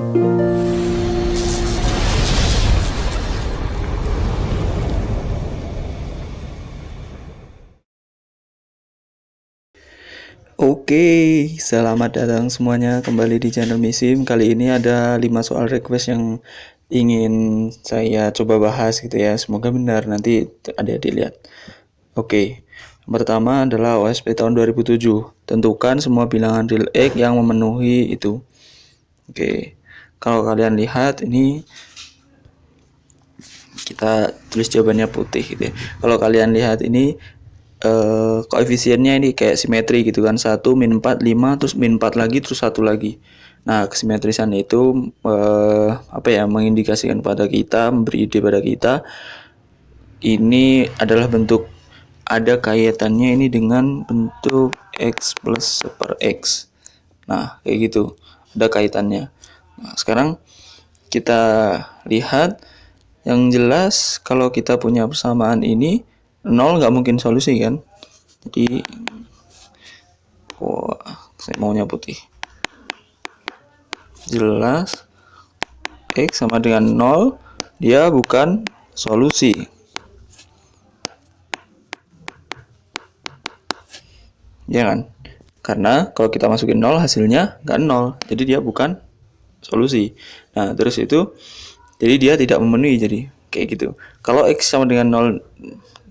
Oke, selamat datang semuanya kembali di channel Misim. Kali ini ada 5 soal request yang ingin saya coba bahas gitu ya. Semoga benar, nanti ada dilihat. Oke, yang pertama adalah OSP tahun 2007. Tentukan semua bilangan real X yang memenuhi itu. Oke, kalau kalian lihat ini kita tulis jawabannya putih gitu ya. Kalau kalian lihat ini koefisiennya ini kayak simetri gitu kan, 1 min 4 5 terus min 4 lagi terus 1 lagi. Nah, kesimetrisan itu mengindikasikan pada kita, memberi ide pada kita ini adalah bentuk, ada kaitannya ini dengan bentuk x plus per x. Nah, kayak gitu, ada kaitannya. Nah, sekarang kita lihat yang jelas kalau kita punya persamaan ini 0 nggak mungkin solusi kan. Jadi saya maunya putih. Jelas X sama dengan 0, dia bukan solusi. Ya kan? Karena kalau kita masukin 0 hasilnya nggak 0, jadi dia bukan solusi. Nah, terus itu jadi dia tidak memenuhi, jadi kayak gitu. Kalau X sama dengan 0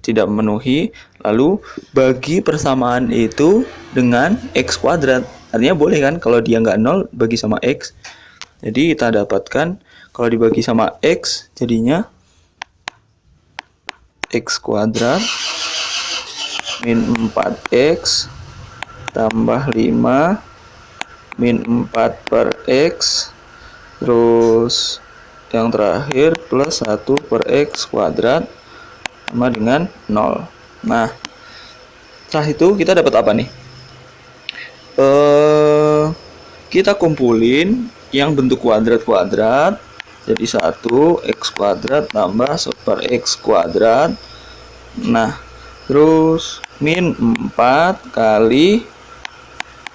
tidak memenuhi, lalu bagi persamaan itu dengan X kuadrat. Artinya boleh kan kalau dia nggak 0 bagi sama X. Jadi kita dapatkan kalau dibagi sama X jadinya X kuadrat min 4X tambah 5 min 4 per X terus yang terakhir plus 1 per X kuadrat sama dengan 0. Nah, setelah itu kita dapat apa nih? Kita kumpulin yang bentuk kuadrat-kuadrat jadi 1 X kuadrat tambah per X kuadrat. Nah, terus min 4 kali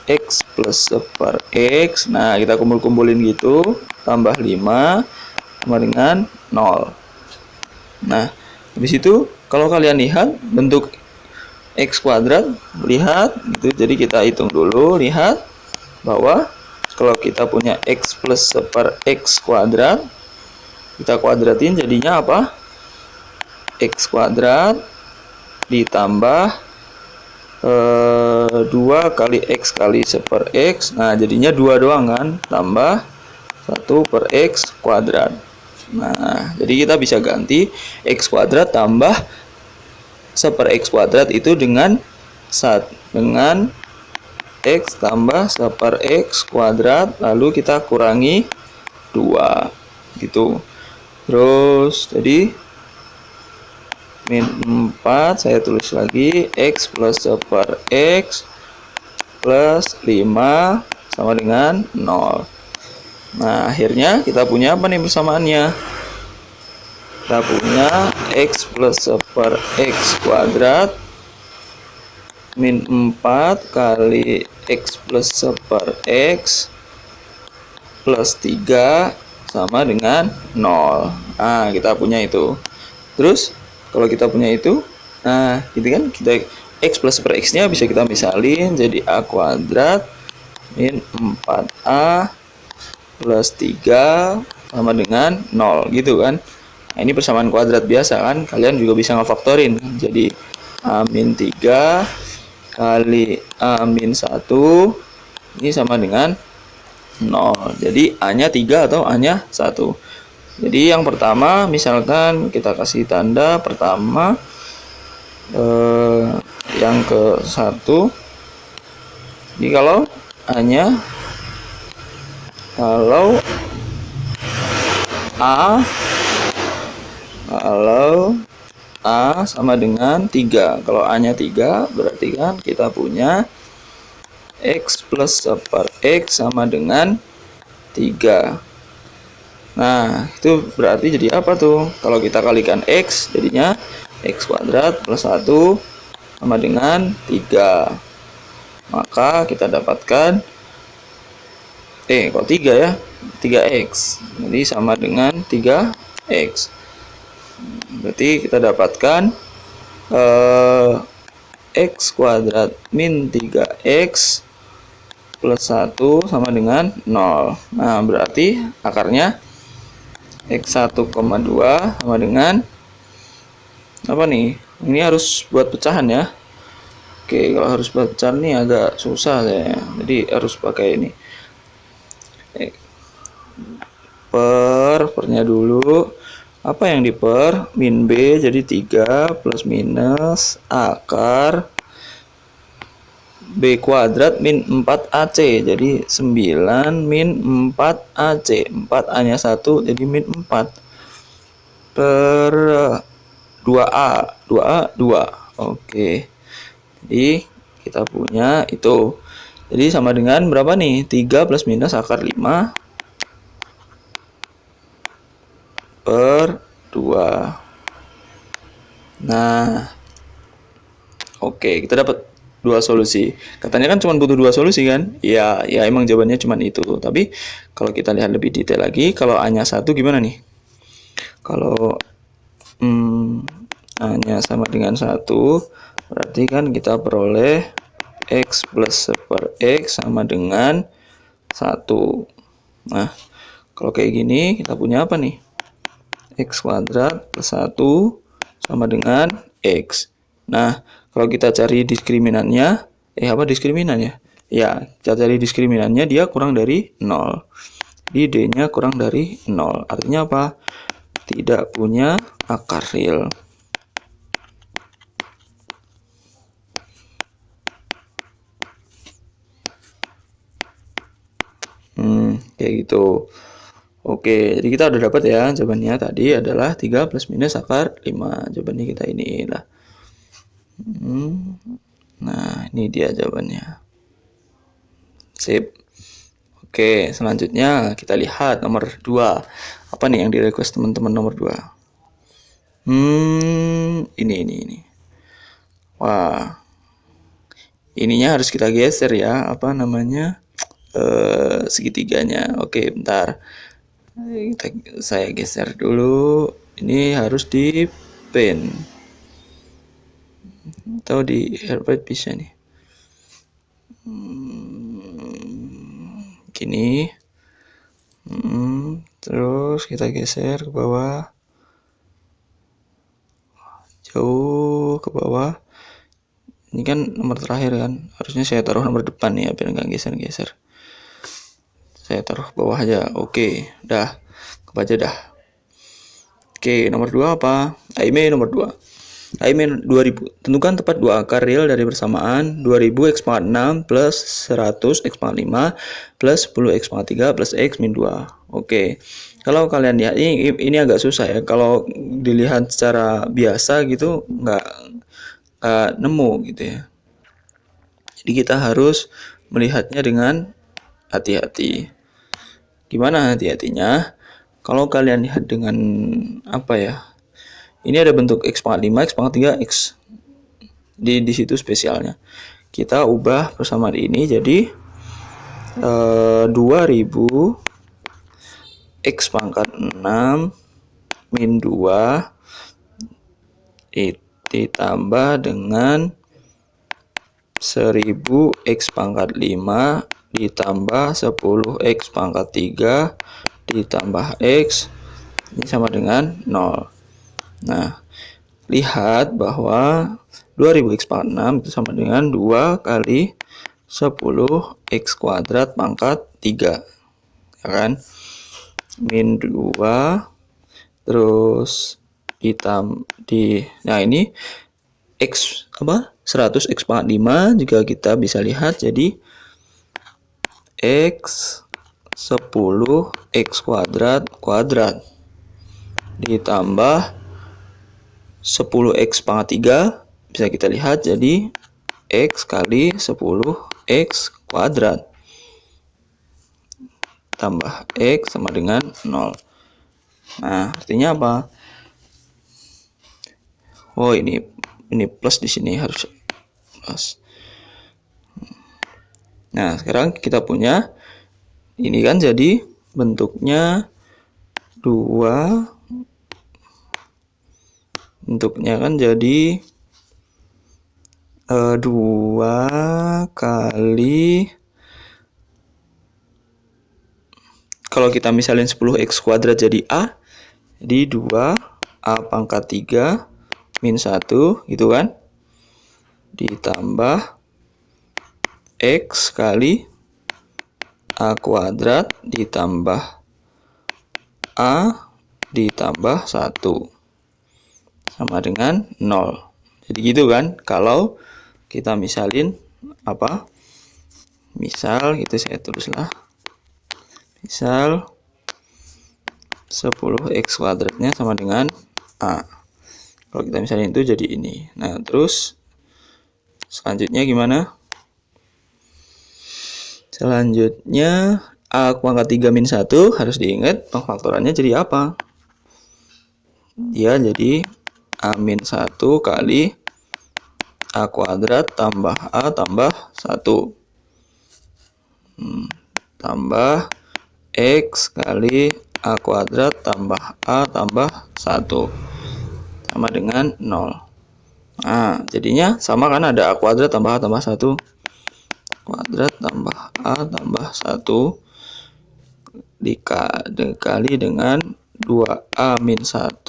X plus per X. Nah, kita kumpul-kumpulin gitu, tambah 5 sama dengan 0. Nah, habis itu kalau kalian lihat bentuk X kuadrat, lihat gitu. Jadi kita hitung dulu, lihat bahwa kalau kita punya X plus per X kuadrat, kita kuadratin jadinya apa? X kuadrat ditambah 2 kali X kali seper X. Nah, jadinya 2 doang kan, tambah 1 per X kuadrat. Nah, jadi kita bisa ganti X kuadrat tambah seper X kuadrat itu dengan X tambah seper X kuadrat, lalu kita kurangi 2 gitu. Terus jadi min 4 saya tulis lagi X plus seper X plus 5 sama dengan 0. Nah, akhirnya kita punya apa nih persamaannya? Kita punya X plus seper X kuadrat min 4 kali X plus seper X plus 3 sama dengan 0. Nah, kita punya itu. Terus kalau kita punya itu, nah gitu kan, kita X plus per X nya bisa kita misalin jadi A kuadrat min 4A plus 3 sama dengan 0 gitu kan. Nah, ini persamaan kuadrat biasa kan, kalian juga bisa ngefaktorin. Jadi A min 3 kali A min 1 ini sama dengan 0. Jadi A nya 3 atau A nya 1. Jadi yang pertama misalkan kita kasih tanda pertama yang ke 1. Jadi kalau A nya, kalau A sama dengan 3. Kalau A nya 3 berarti kan kita punya X plus seper X sama dengan 3. Nah, itu berarti jadi apa tuh? Kalau kita kalikan X jadinya X kuadrat plus 1 sama dengan 3. Maka kita dapatkan kok 3 ya? 3x. Jadi sama dengan 3x. Berarti kita dapatkan x kuadrat min 3x plus 1 sama dengan 0. Nah, berarti akarnya x 1,2 sama dengan apa nih? Ini harus buat pecahan ya. Oke, kalau harus buat pecahan nih agak susah saya. Jadi harus pakai ini. Pernya dulu. Apa yang diper? Min B jadi 3 plus minus akar B kuadrat min 4AC jadi 9 min 4AC. 4A nya 1 jadi min 4 per 2A 2. Oke, jadi kita punya itu. Jadi sama dengan berapa nih? 3 plus minus akar 5 per 2. Nah, oke, kita dapat dua solusi. Katanya kan cuma butuh dua solusi kan? Ya emang jawabannya cuma itu. Tapi kalau kita lihat lebih detail lagi, kalau A-nya 1 gimana nih? Kalau A-nya sama dengan 1, berarti kan kita peroleh X plus per X sama dengan 1. Nah, kalau kayak gini, kita punya apa nih? X kuadrat plus 1 sama dengan X. Nah, kalau kita cari diskriminannya, apa diskriminan ya? Ya, kita cari diskriminannya, dia kurang dari 0. Jadi D-nya kurang dari 0. Artinya apa? Tidak punya akar real. Kayak gitu. Oke, jadi kita udah dapat ya jawabannya tadi adalah 3 plus minus akar 5. Jawabannya kita ini lah. Nah, ini dia jawabannya. Sip. Oke, selanjutnya kita lihat nomor 2. Apa nih yang di request teman-teman nomor 2? Ini. Wah. Ininya harus kita geser ya, apa namanya? Segitiganya. Oke, bentar. Saya geser dulu. Ini harus di pen atau di Herbert bisa nih. Gini. Terus kita geser ke bawah. Jauh ke bawah. Ini kan nomor terakhir kan. Harusnya saya taruh nomor depan nih ya biar nggak geser-geser. Saya taruh ke bawah aja. Oke, dah. Kebaca dah. Oke, nomor 2 apa? AIME nomor 2. AIME 2000. Tentukan tepat dua akar real dari persamaan 2000 x pangkat 6 plus 100 x pangkat 5 plus 10 x pangkat 3 plus x min 2. Oke. Kalau kalian lihat ini agak susah ya. Kalau dilihat secara biasa gitu nggak nemu gitu ya. Jadi kita harus melihatnya dengan hati-hati. Gimana hati-hatinya? Kalau kalian lihat dengan apa ya? Ini ada bentuk x pangkat 5, x pangkat 3, x. Di situ spesialnya. Kita ubah persamaan ini jadi 2000 x pangkat 6 min 2 ditambah dengan 1000 x pangkat 5 ditambah 10 x pangkat 3 ditambah x ini sama dengan 0. Nah, lihat bahwa 2000 x pangkat 6 itu sama dengan 2 kali 10 x kuadrat pangkat 3. Ya kan? Min 2 terus nah ini x apa? 100 x pangkat 5 juga kita bisa lihat jadi x 10 x kuadrat ditambah 10 x pangkat 3 bisa kita lihat jadi x kali 10 x kuadrat tambah x sama dengan 0. Nah, artinya apa? Oh, ini plus di sini harus plus. Nah, sekarang kita punya ini kan jadi bentuknya 2, bentuknya kan jadi 2 kali, kalau kita misalin 10x kuadrat jadi A, jadi 2A pangkat 3 min 1 gitu kan, ditambah X kali A kuadrat ditambah A ditambah 1 sama dengan 0. Jadi gitu kan, kalau kita misalin apa? Misal itu saya tulislah. Misal 10x kuadratnya sama dengan A. Kalau kita misalin itu jadi ini. Nah, terus selanjutnya gimana? Selanjutnya A pangkat 3 min 1 harus diingat pengfaktorannya jadi apa? Dia jadi A min 1 kali A kuadrat tambah A tambah 1 tambah X kali A kuadrat tambah A tambah 1 sama dengan 0. Nah, jadinya sama kan, ada A kuadrat tambah A tambah 1 kuadrat tambah A tambah 1 dikali dengan 2A min 1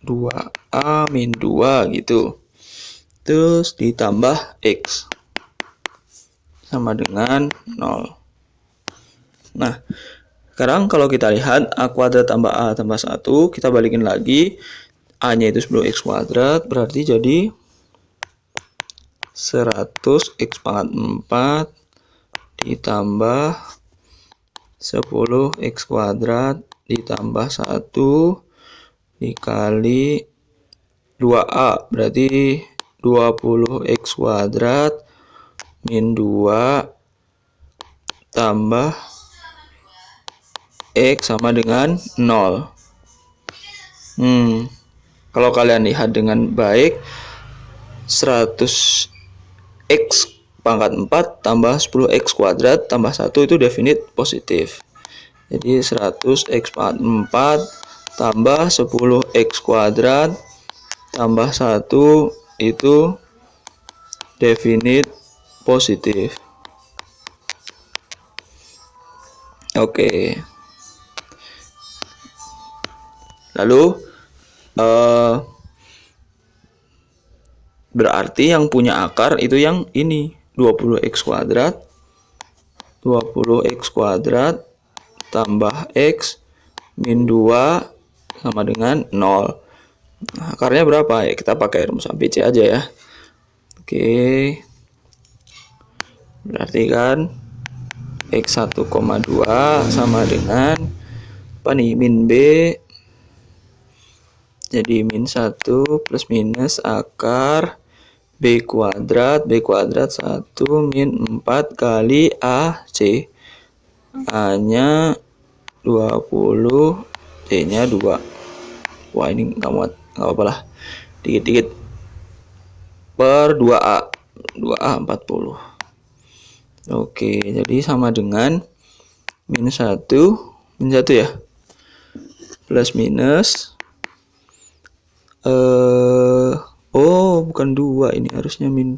2A min 2 gitu, terus ditambah X sama dengan 0. Nah, sekarang kalau kita lihat A kuadrat tambah A tambah 1, kita balikin lagi, A nya itu 10x kuadrat, berarti jadi 100x pangkat 4 ditambah 10x kuadrat ditambah 1 dikali 2A, berarti 20x kuadrat min 2 tambah X sama dengan 0. Kalau kalian lihat dengan baik, 100x pangkat 4 tambah 10x kuadrat tambah 1 itu definit positif. Jadi 100x pangkat 4 tambah 10x kuadrat tambah 1 itu definit positif. Oke. Lalu berarti yang punya akar itu yang ini 20x kuadrat tambah X min 2 sama dengan 0. Nah, akarnya berapa ya? Kita pakai rumus ABC aja ya. Oke. Berarti kan X 1,2 sama dengan apa nih? Min B. Jadi min 1 plus minus akar B kuadrat 1 min 4 kali AC. A nya 20, C nya 2. Wah, ini nggak muat, nggak apa-apa lah, dikit-dikit, per 2A 40. Oke, jadi sama dengan min 1 ya, plus minus bukan 2, ini harusnya min.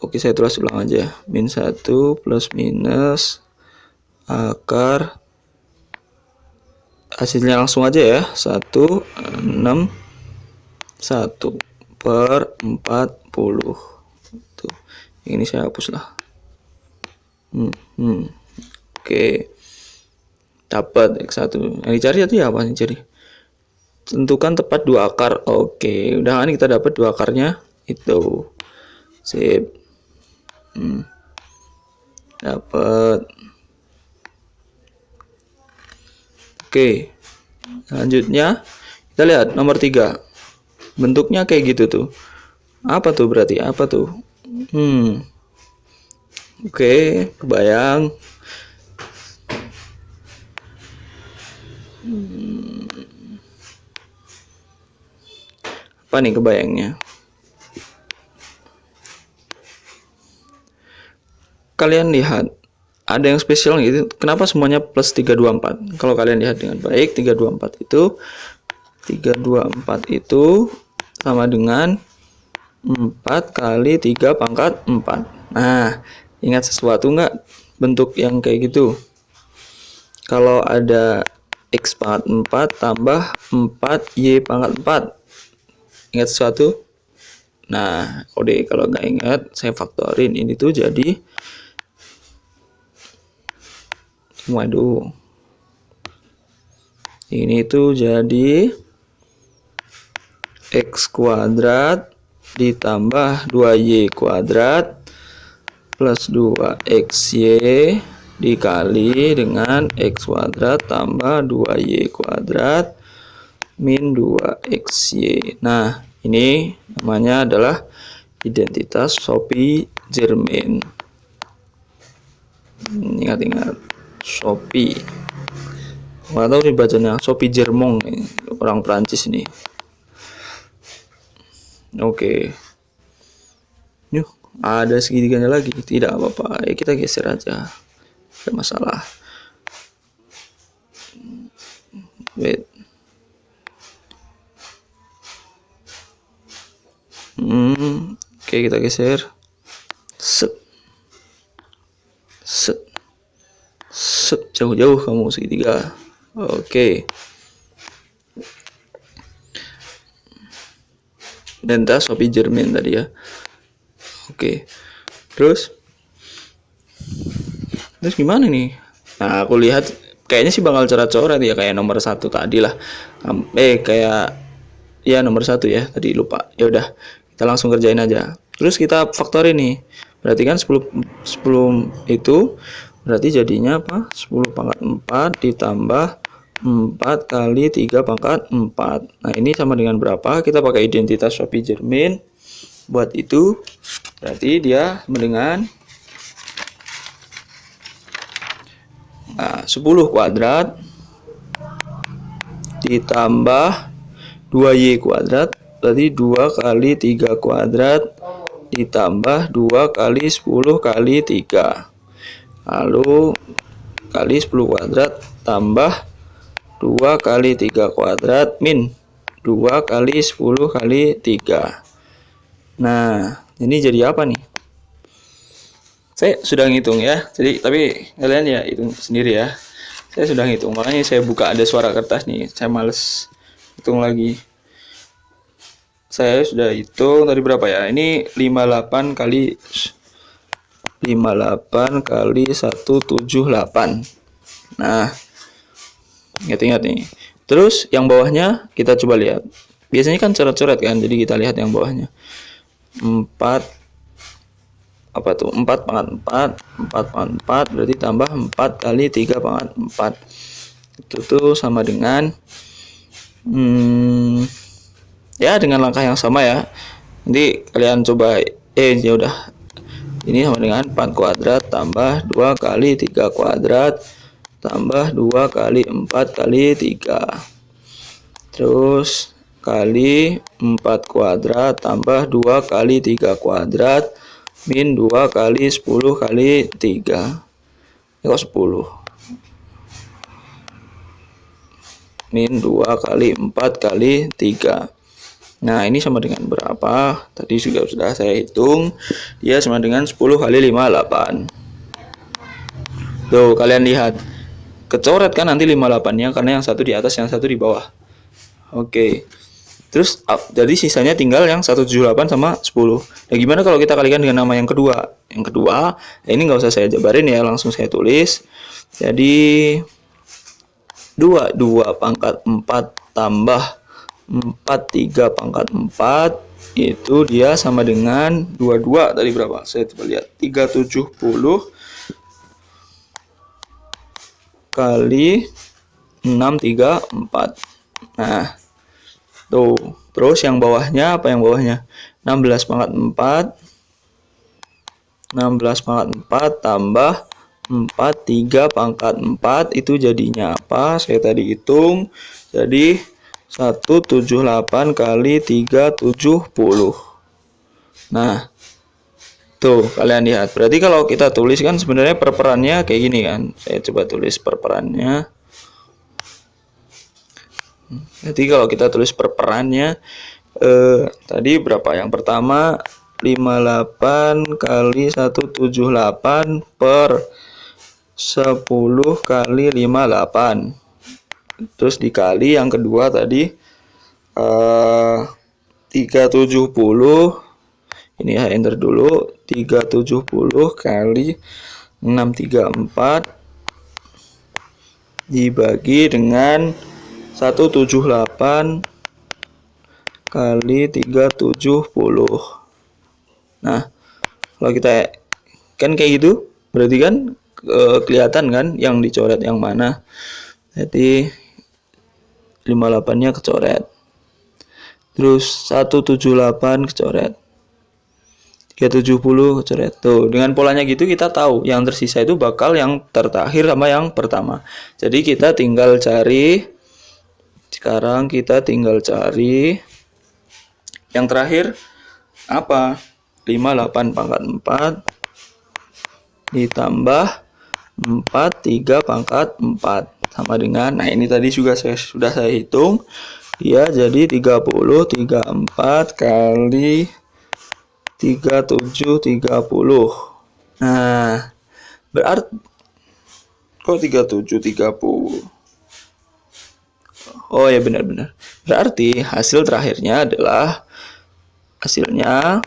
Oke, saya tulis ulang aja. Min 1 plus minus akar, hasilnya langsung aja ya, 161 per 40. Tuh, ini saya hapus lah. Oke, dapat X1. Yang dicari itu ya apa nih? Cari tentukan tepat 2 akar. Oke, udah kan kita dapat 2 akarnya itu. Sip. Dapat. Oke. Selanjutnya kita lihat nomor 3. Bentuknya kayak gitu tuh. Apa tuh berarti? Apa tuh? Oke, kebayang. Apa nih kebayangnya? kalian lihat ada yang spesial gitu. Kenapa semuanya plus 324? Kalau kalian lihat dengan baik, 324 itu sama dengan 4 kali 3 pangkat 4. Nah, ingat sesuatu nggak bentuk yang kayak gitu? Kalau ada X pangkat 4 tambah 4Y pangkat 4. Ingat sesuatu? Nah, kalau nggak ingat, saya faktorin. Ini tuh jadi, waduh, ini tuh jadi X kuadrat ditambah 2Y kuadrat plus 2XY dikali dengan X kuadrat tambah 2Y kuadrat min 2XY. Nah, ini namanya adalah identitas Sophie-Germain. Ingat-ingat, Sophie. Nggak tahu sih bacanya, Sophie-Germain, orang Prancis ini. Oke. Yuk, ada segitiganya lagi. Tidak apa-apa, ya kita geser aja. Tidak masalah. Wait. Oke, kita geser. Set. Jauh-jauh kamu segitiga. Oke. Identitas Sophie-Germain tadi ya. Oke. Terus gimana nih? Nah, aku lihat kayaknya sih bakal coret-coret ya, kayak nomor 1 tadi lah. Kayak ya nomor 1 ya, tadi lupa. Ya udah, kita langsung kerjain aja. Terus kita faktorin nih. Berarti kan 10 itu berarti jadinya apa? 10 pangkat 4 ditambah 4 kali 3 pangkat 4. Nah, ini sama dengan berapa? Kita pakai identitas Sophie-Germain. Buat itu, berarti dia sama dengan 10 kuadrat ditambah 2Y kuadrat, berarti 2 kali 3 kuadrat ditambah 2 kali 10 kali 3. Lalu kali 10 kuadrat tambah 2 kali 3 kuadrat min 2 kali 10 kali 3. Nah, ini jadi apa nih? Saya sudah ngitung ya. Tapi kalian ya hitung sendiri ya. Saya sudah ngitung, makanya saya buka ada suara kertas nih. Saya males hitung lagi. Saya sudah hitung tadi berapa ya? Ini 58 kali 178. Nah, ingat-ingat nih. Terus yang bawahnya kita coba lihat. Biasanya kan coret-coret kan, jadi kita lihat yang bawahnya. 4 apa tuh? 4 pangkat 4 berarti tambah 4 kali 3 pangkat 4. Itu tuh sama dengan ya dengan langkah yang sama ya. Nanti kalian coba ya udah. Ini sama dengan 4 kuadrat tambah 2 kali 3 kuadrat tambah 2 kali 4 kali 3. Terus kali 4 kuadrat tambah 2 kali 3 kuadrat min 2 kali 10 kali 3. Ini kok 10? Min 2 kali 4 kali 3. Nah, ini sama dengan berapa? Tadi juga sudah saya hitung. Dia sama dengan 10 kali 5, 8. Tuh, kalian lihat. Kecoret kan nanti 58-nya, karena yang satu di atas, yang satu di bawah. Oke. Terus jadi sisanya tinggal yang 178 sama 10. Nah, gimana kalau kita kalikan dengan nama yang kedua? Yang kedua, ini nggak usah saya jabarin ya, langsung saya tulis. Jadi 2 pangkat 4 tambah 4 3 pangkat 4 itu dia sama dengan 22 tadi berapa? Saya coba lihat. 370 kali 634. Nah, tuh. Terus yang bawahnya apa yang bawahnya? 16 pangkat 4 tambah 4 3 pangkat 4 itu jadinya apa? Saya tadi hitung. Jadi 178 kali 370. Nah, Tuh, kalian lihat. Berarti kalau kita tulis kan sebenarnya perperannya kayak gini kan. Saya coba tulis perperannya. Jadi kalau kita tulis perperannya tadi berapa? Yang pertama 58 kali 178 per 10 kali 58. Terus dikali yang kedua tadi 370. Ini ya, enter dulu. 370 kali 634 dibagi dengan 178 kali 370. Nah, kalau kita kan kayak gitu, berarti kan kelihatan kan yang dicoret yang mana. Jadi 58-nya kecoret. Terus 178 kecoret. 370 kecoret. Tuh, dengan polanya gitu kita tahu yang tersisa itu bakal yang terakhir sama yang pertama. Jadi kita tinggal cari. Sekarang kita tinggal cari yang terakhir apa? 58 pangkat 4 ditambah 43 pangkat 4 sama dengan, nah ini tadi juga sudah saya hitung, dia jadi 34 kali 3730. Nah, berarti kok 3730? Oh ya, benar-benar. Berarti hasil terakhirnya adalah hasilnya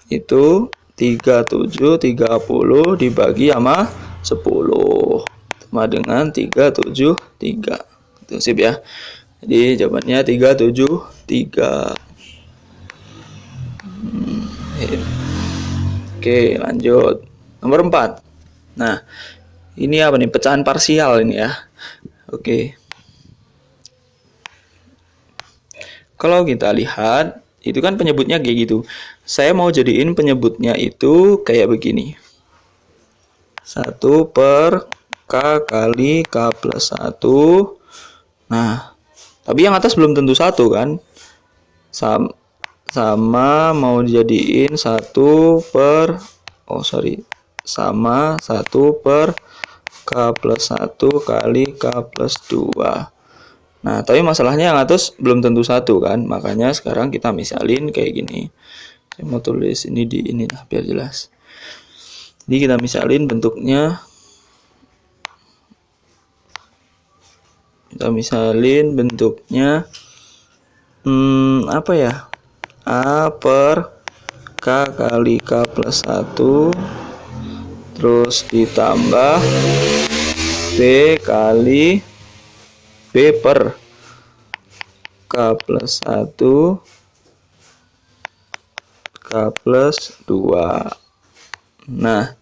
itu 3730 dibagi sama 10 sama dengan 373. Itu sip ya. Jadi jawabannya 373. Oke, lanjut. Nomor 4. Nah, ini apa nih? Pecahan parsial ini ya. Oke. Kalau kita lihat, itu kan penyebutnya kayak gitu. Saya mau jadiin penyebutnya itu kayak begini. 1 per K kali K plus 1. Nah, tapi yang atas belum tentu 1 kan. Sama mau dijadiin 1 per, sama 1 per K plus 1 kali K plus 2. Nah, tapi masalahnya yang atas belum tentu 1 kan. Makanya sekarang kita misalin kayak gini. Saya mau tulis ini di ini lah biar jelas. Jadi kita misalin bentuknya. Apa ya? A per K kali K plus 1 terus ditambah B kali B per K plus 1 K plus 2. Nah,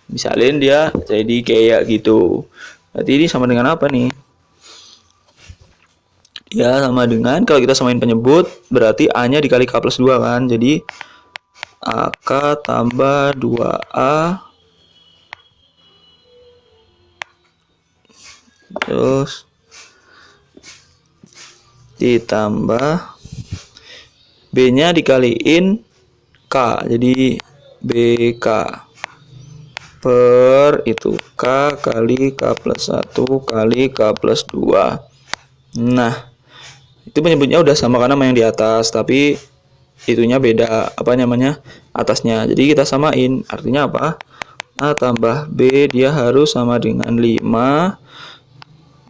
misalin dia jadi kayak gitu. Berarti ini sama dengan apa nih? Ya, sama dengan, kalau kita samain penyebut, berarti A-nya dikali K plus 2 kan. Jadi AK tambah 2A terus ditambah B-nya dikaliin K, jadi BK per itu K kali K plus 1 kali K plus 2. Nah, itu penyebutnya udah sama karena sama yang di atas, tapi itunya beda, apa namanya, atasnya. Jadi kita samain, artinya apa? A tambah B dia harus sama dengan 5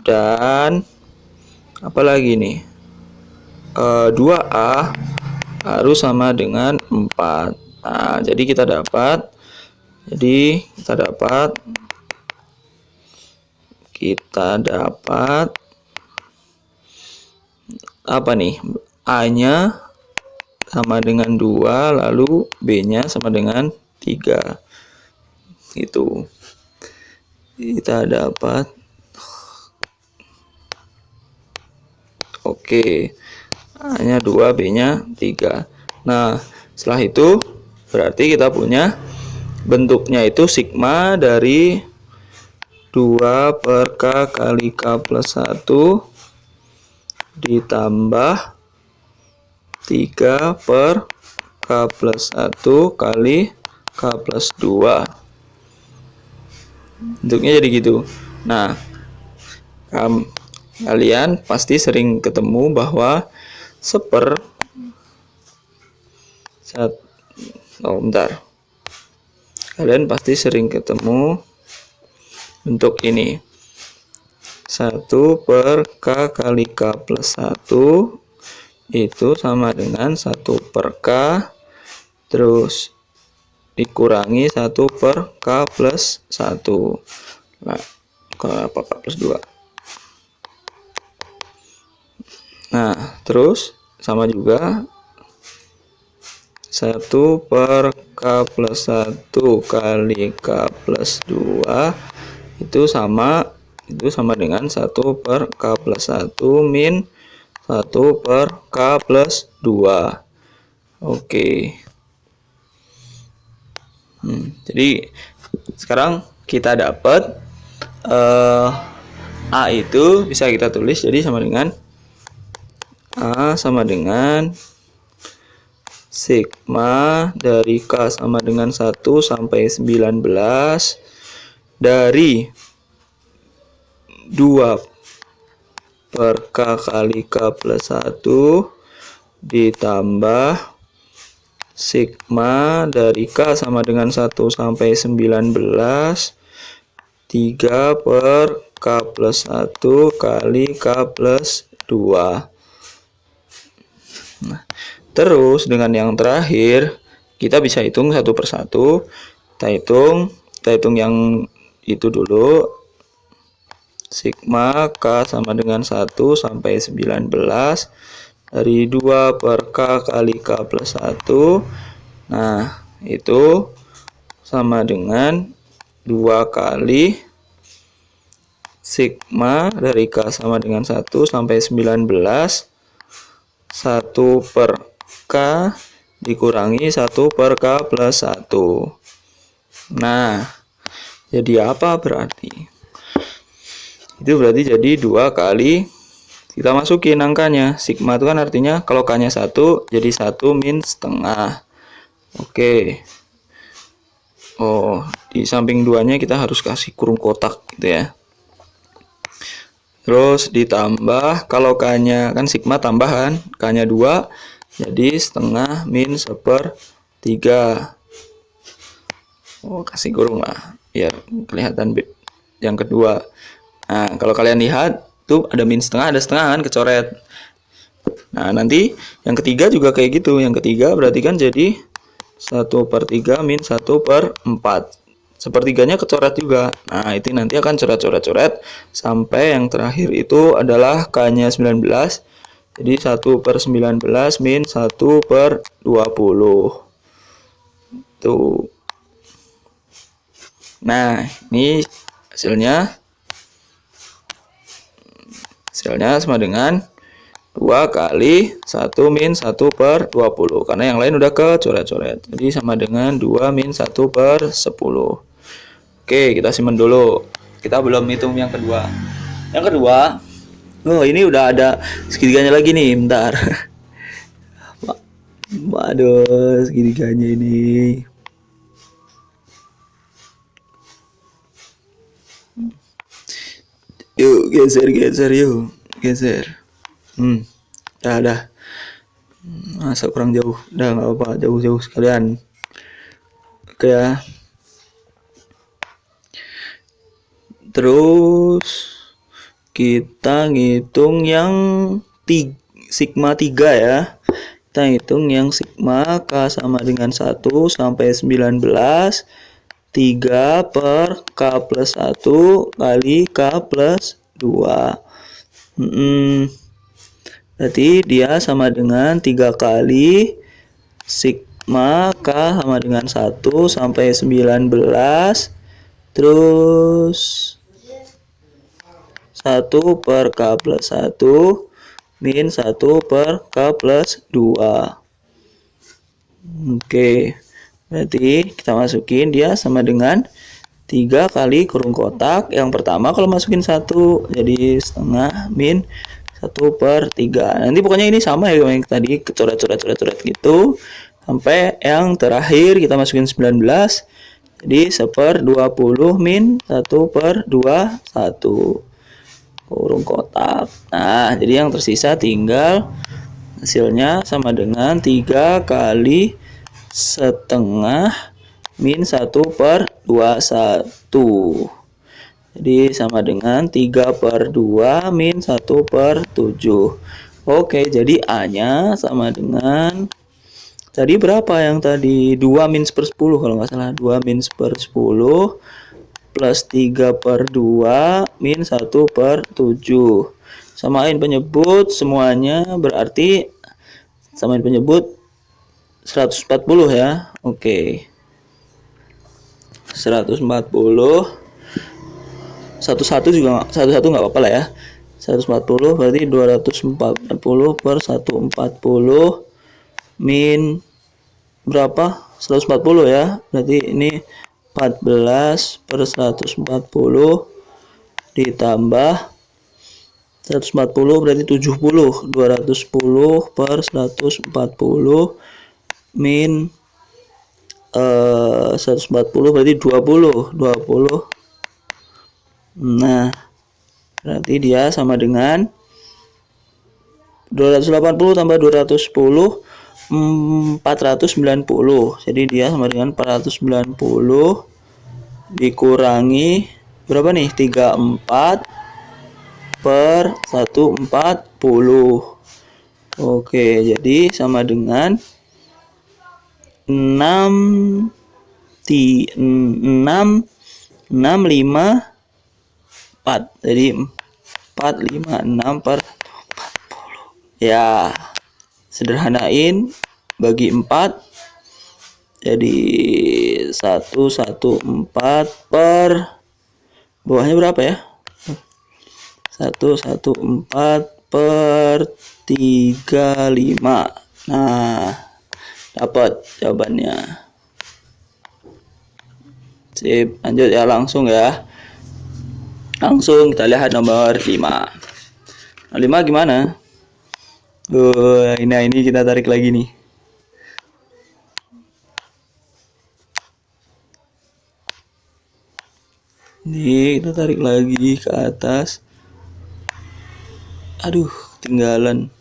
dan apa lagi nih? 2A harus sama dengan 4. Nah, jadi kita dapat apa nih? A-nya sama dengan 2, lalu B-nya sama dengan 3. Gitu. Kita dapat oke. A-nya 2, B-nya 3. Nah, setelah itu berarti kita punya bentuknya itu sigma dari 2 per K kali K plus 1 ditambah 3 per K plus 1 kali K plus 2. Bentuknya jadi gitu. Nah, kalian pasti sering ketemu bahwa kalian pasti sering ketemu bentuk ini. 1 per K kali K plus 1 itu sama dengan 1 per K terus dikurangi 1 per K plus 1. Nah, kenapa K plus 2? Nah, terus sama juga 1 per K plus 1 kali K plus 2 itu sama dengan 1 per K plus 1 min 1 per K plus 2. Oke. Jadi sekarang kita dapat A itu bisa kita tulis jadi sama dengan A sama dengan sigma dari K sama dengan 1 sampai 19 dari 2 per K kali K plus 1 ditambah sigma dari K sama dengan 1 sampai 19 3 per K plus 1 kali K plus 2. Nah, terus dengan yang terakhir kita bisa hitung satu persatu. Kita hitung yang itu dulu. Sigma K sama dengan 1 sampai 19 dari 2 per K kali K plus 1. Nah, itu sama dengan 2 kali sigma dari K sama dengan 1 sampai 19 1 per K dikurangi 1 per K plus 1. Nah, jadi apa berarti? Itu berarti jadi 2 kali, kita masukin angkanya. Sigma itu kan artinya kalau K-nya 1, jadi 1 min setengah. Oke. Oh, di samping 2-nya kita harus kasih kurung kotak gitu ya. Terus ditambah, kalau K-nya kan sigma tambahan, K-nya 2, jadi setengah min 1/3. Oh, kasih kurung lah, biar kelihatan yang kedua. Nah, kalau kalian lihat, tuh ada min setengah, ada setengah kan, kecoret. Nah, nanti yang ketiga juga kayak gitu. Yang ketiga berarti kan jadi 1/3 min 1/4. Sepertiganya kecoret juga. Nah, itu nanti akan coret-coret sampai yang terakhir itu adalah K-nya 19. Jadi 1/19 min 1/20. Tuh. Nah, ini hasilnya sama dengan 2 kali 1 min 1/20. Karena yang lain udah kecoret-coret. Jadi sama dengan 2 min 1/10. Oke, kita simpan dulu. Kita belum hitung yang kedua. Yang kedua, ini udah ada segitiganya lagi nih, bentar. Waduh, segitiganya ini. Yuk, geser yuk. Geser. Dah. Masa kurang jauh. Udah nggak apa-apa, jauh-jauh sekalian. Oke ya. Terus kita ngitung yang sigma 3 ya. Kita hitung yang sigma K sama dengan 1 sampai 19 3 per K plus 1 kali K plus 2. Berarti dia sama dengan 3 kali sigma K sama dengan 1 sampai 19 terus 1 per K plus 1 min 1 per K plus 2. Oke, berarti kita masukin dia sama dengan 3 kali kurung kotak. Yang pertama kalau masukin 1 jadi setengah min 1/3. Nanti pokoknya ini sama ya yang tadi, coret gitu. Sampai yang terakhir kita masukin 19. Jadi 1/20 min 1/21. Kurung kotak. Nah, jadi yang tersisa tinggal hasilnya sama dengan 3 kali setengah min 1/21. Jadi sama dengan 3/2 min 1/7. Oke, jadi A-nya sama dengan tadi berapa yang tadi? 2 min 1/10 kalau nggak salah. 2 min 1/10 plus 3/2 min 1/7. Samain penyebut semuanya, berarti samain penyebut 140 ya. Oke. 140. 11 juga 11 nggak apa-apa lah ya. 140 berarti 240 per 140 min berapa? 140 ya. Berarti ini 14 per 140 ditambah 140 berarti 70. 210 per 140 min 140 berarti 20. Nah, berarti dia sama dengan 280 tambah 210 490. Jadi dia sama dengan 490 dikurangi berapa nih? 34 per 140. Oke, jadi sama dengan 6 5 4. Jadi 456 per 40. Ya, sederhanain bagi 4 jadi 114 per bawahnya berapa ya? 114 per 35. Nah, dapat jawabannya. Sip, lanjut ya, langsung ya. Langsung kita lihat nomor 5. Nomor 5 gimana? Ini kita tarik lagi nih. Ini kita tarik lagi ke atas. Aduh, ketinggalan.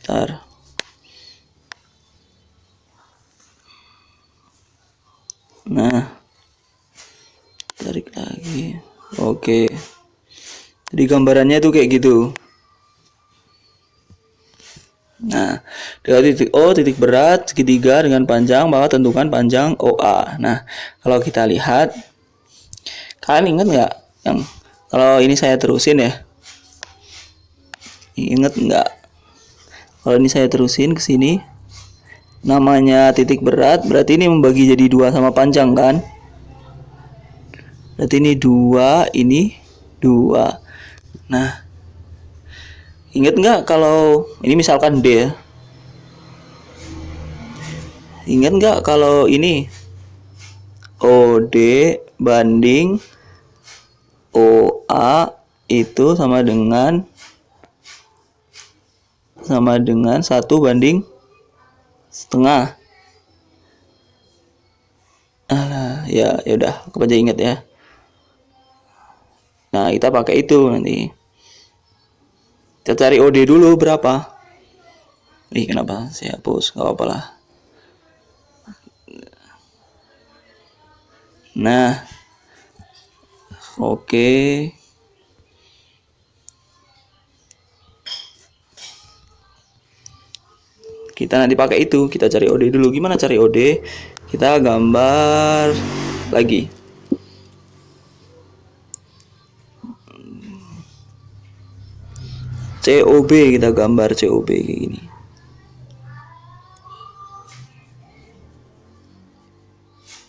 Ntar. Nah, tarik lagi. Oke. Jadi gambarannya tuh kayak gitu. Nah, dengan titik O, titik berat segitiga dengan panjang, maka tentukan panjang OA. Nah, kalau kita lihat, kalian ingat nggak yang kalau ini saya terusin ya? Ingat nggak? Kalau ini saya terusin ke sini, namanya titik berat, berarti ini membagi jadi 2 sama panjang kan? Berarti ini 2, ini 2. Nah, ingat nggak kalau ini misalkan D ya? Ingat nggak kalau ini OD banding OA itu sama dengan 1/1,5. Ya udah, aku aja ingat ya. Nah, kita pakai itu nanti. Kita cari OD dulu berapa. Kenapa saya hapus? Gak apa-apa lah. Nah, oke. Kita nanti pakai itu. Kita cari OD dulu. Gimana cari OD? Kita gambar lagi. COB, kita gambar COB kayak gini.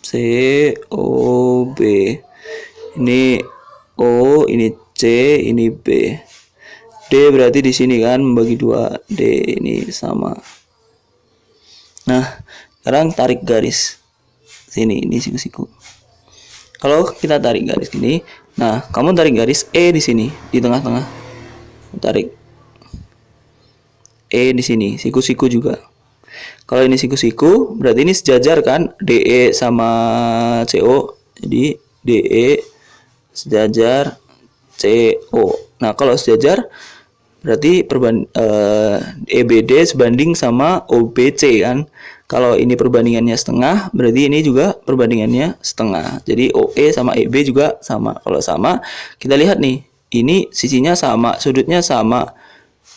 COB. Ini O, ini C, ini B. D berarti di sini kan membagi 2. D ini sama. Nah, sekarang tarik garis sini, ini siku-siku. Kalau kita tarik garis gini, nah, kamu tarik garis E di sini, di tengah-tengah. Tarik E di sini, siku-siku juga. Kalau ini siku-siku, berarti ini sejajar kan, DE sama CO. Jadi DE sejajar CO. Nah, kalau sejajar berarti EBD sebanding sama OBC kan. Kalau ini perbandingannya setengah, berarti ini juga perbandingannya setengah. Jadi OE sama EB juga sama. Kalau sama, kita lihat nih, ini sisinya sama, sudutnya sama.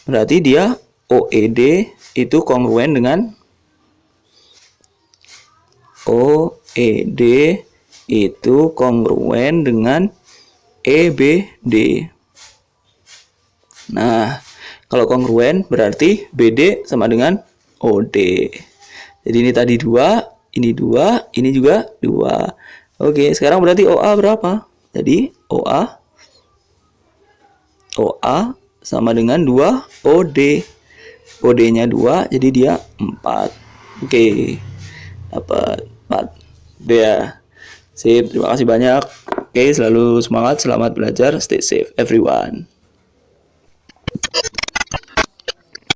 Berarti dia OED itu kongruen dengan OED itu kongruen dengan EBD. Nah, kalau kongruen berarti BD sama dengan OD. Jadi ini tadi 2, ini 2, ini juga 2. Oke, sekarang berarti OA berapa? Jadi OA sama dengan 2 OD. OD-nya 2, jadi dia 4. Oke, dapat 4. Udah. Sip, terima kasih banyak. Oke, selalu semangat, selamat belajar, stay safe everyone.